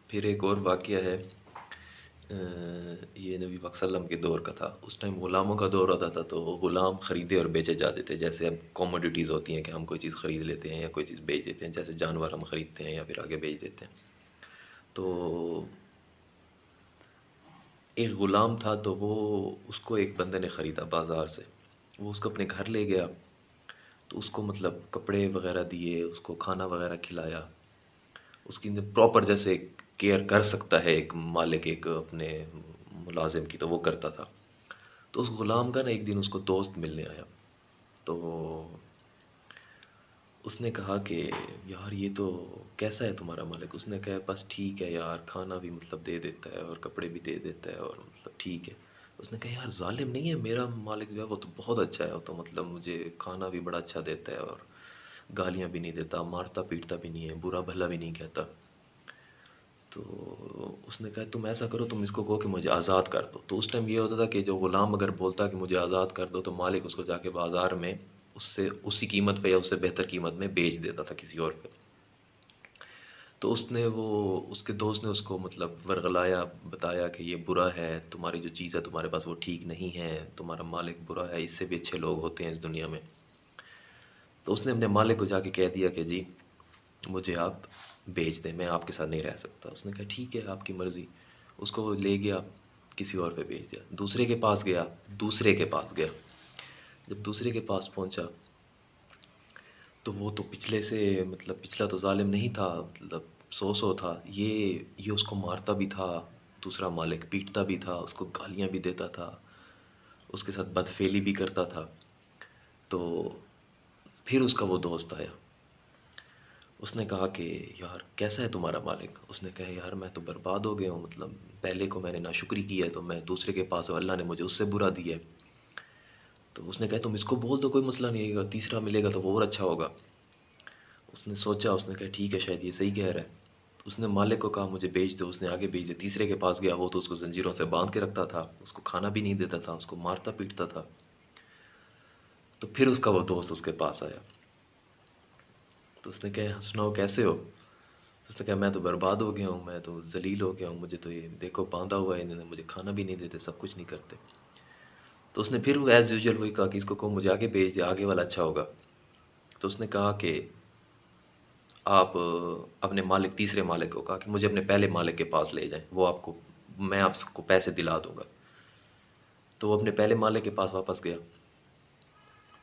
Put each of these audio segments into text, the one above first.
پھر ایک اور واقعہ ہے، یہ نبی پاک صلی اللہ علیہ وسلم کے دور کا تھا۔ اس ٹائم غلاموں کا دور ہوتا تھا، تو غلام خریدے اور بیچے جاتے تھے، جیسے اب کوموڈیٹیز ہوتی ہیں کہ ہم کوئی چیز خرید لیتے ہیں یا کوئی چیز بیچ دیتے ہیں، جیسے جانور ہم خریدتے ہیں یا پھر آگے بیچ دیتے ہیں۔ تو ایک غلام تھا، تو وہ اس کو ایک بندے نے خریدا بازار سے، وہ اس کو اپنے گھر لے گیا، تو اس کو مطلب کپڑے وغیرہ دیے، اس کو کھانا وغیرہ کھلایا، اس کی پراپر جیسے کیئر کر سکتا ہے ایک مالک ایک اپنے ملازم کی، تو وہ کرتا تھا۔ تو اس غلام کا نا ایک دن اس کو دوست ملنے آیا، تو اس نے کہا کہ یار یہ تو کیسا ہے تمہارا مالک؟ اس نے کہا بس ٹھیک ہے یار، کھانا بھی مطلب دے دیتا ہے اور کپڑے بھی دے دیتا ہے اور مطلب ٹھیک ہے۔ اس نے کہا یار ظالم نہیں ہے میرا مالک، جو ہے وہ تو بہت اچھا ہے، وہ تو مطلب مجھے کھانا بھی بڑا اچھا دیتا ہے اور گالیاں بھی نہیں دیتا، مارتا پیٹتا بھی نہیں ہے، برا بھلا بھی نہیں کہتا۔ تو اس نے کہا تم ایسا کرو، تم اس کو کہو کہ مجھے آزاد کر دو۔ تو اس ٹائم یہ ہوتا تھا کہ جو غلام اگر بولتا کہ مجھے آزاد کر دو، تو مالک اس کو جا کے بازار میں اس سے اسی قیمت پہ یا اس سے بہتر قیمت میں بیچ دیتا تھا کسی اور پہ۔ تو اس کے دوست نے اس کو مطلب ورغلایا، بتایا کہ یہ برا ہے، تمہاری جو چیز ہے تمہارے پاس وہ ٹھیک نہیں ہے، تمہارا مالک برا ہے، اس سے بھی اچھے لوگ ہوتے ہیں اس دنیا میں۔ تو اس نے اپنے مالک کو جا کے کہہ دیا کہ جی مجھے آپ بیچ دیں، میں آپ کے ساتھ نہیں رہ سکتا۔ اس نے کہا ٹھیک ہے آپ کی مرضی۔ اس کو وہ لے گیا، کسی اور پہ بیچ دیا، دوسرے کے پاس گیا، دوسرے کے پاس گیا۔ جب دوسرے کے پاس پہنچا، تو وہ تو پچھلے سے مطلب پچھلا تو ظالم نہیں تھا، مطلب سو تھا، یہ اس کو مارتا بھی تھا، دوسرا مالک پیٹتا بھی تھا، اس کو گالیاں بھی دیتا تھا، اس کے ساتھ بدفعلی بھی کرتا تھا۔ تو پھر اس کا وہ دوست آیا، اس نے کہا کہ یار کیسا ہے تمہارا مالک؟ اس نے کہا یار میں تو برباد ہو گیا ہوں، مطلب پہلے کو میں نے ناشکری کی ہے، تو میں دوسرے کے پاس ہوں، اللہ نے مجھے اس سے برا دیا ہے۔ تو اس نے کہا تم اس کو بول دو، کوئی مسئلہ نہیں ہے، تیسرا ملے گا تو وہ اور اچھا ہوگا۔ اس نے سوچا، اس نے کہا ٹھیک ہے شاید یہ صحیح کہہ رہا ہے۔ اس نے مالک کو کہا مجھے بیچ دو، اس نے آگے بیچ دیا، تیسرے کے پاس گیا، وہ تو اس کو زنجیروں سے باندھ کے رکھتا تھا، اس کو کھانا بھی نہیں دیتا تھا، اس کو مارتا پیٹتا تھا۔ تو پھر اس کا وہ دوست اس کے پاس آیا، تو اس نے کہا سناؤ کیسے ہو؟ اس نے کہا میں تو برباد ہو گیا ہوں، میں تو ذلیل ہو گیا ہوں، مجھے تو یہ دیکھو باندھا ہوا ہے انہوں نے، مجھے کھانا بھی نہیں دیتے، سب کچھ نہیں کرتے۔ تو اس نے پھر ایز یوزول وہی کہا کہ اس کو کہو مجھے آگے بھیج دیا، آگے والا اچھا ہوگا۔ تو اس نے کہا کہ آپ اپنے مالک، تیسرے مالک کو کہا کہ مجھے اپنے پہلے مالک کے پاس لے جائیں، وہ آپ کو، میں آپ کو پیسے دلا دوں گا۔ تو وہ اپنے پہلے مالک کے پاس واپس گیا،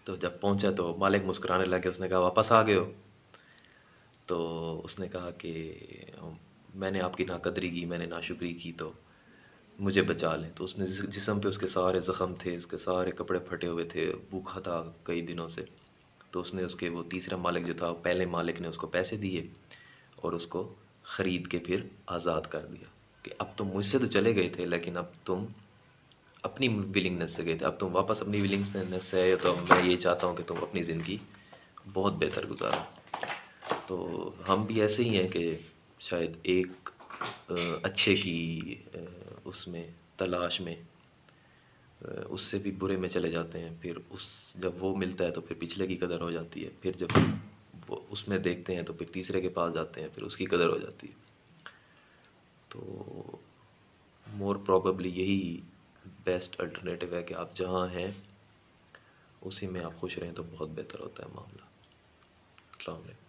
تو جب پہنچا تو مالک مسکرانے لگے، اس نے کہا واپس آ گئے ہو؟ تو اس نے کہا کہ میں نے آپ کی ناقدری کی، میں نے ناشکری کی، تو مجھے بچا لیں۔ تو اس نے جسم پہ اس کے سارے زخم تھے، اس کے سارے کپڑے پھٹے ہوئے تھے، بھوکا تھا کئی دنوں سے۔ تو اس نے اس کے وہ تیسرا مالک جو تھا، پہلے مالک نے اس کو پیسے دیے اور اس کو خرید کے پھر آزاد کر دیا کہ اب تم مجھ سے تو چلے گئے تھے، لیکن اب تم اپنی ولنگنس سے گئے تھے، اب تم واپس اپنی ولنگنس سے آئے، تو اب میں یہ چاہتا ہوں کہ تم اپنی زندگی بہت بہتر گزارو۔ تو ہم بھی ایسے ہی ہیں کہ شاید ایک اچھے کی اس میں تلاش میں اس سے بھی برے میں چلے جاتے ہیں، پھر جب وہ ملتا ہے تو پھر پچھلے کی قدر ہو جاتی ہے، پھر جب وہ اس میں دیکھتے ہیں تو پھر تیسرے کے پاس جاتے ہیں، پھر اس کی قدر ہو جاتی ہے۔ تو مور پروبیبلی یہی بیسٹ الٹرنیٹو ہے کہ آپ جہاں ہیں اسی میں آپ خوش رہیں تو بہت بہتر ہوتا ہے معاملہ۔ السلام علیکم۔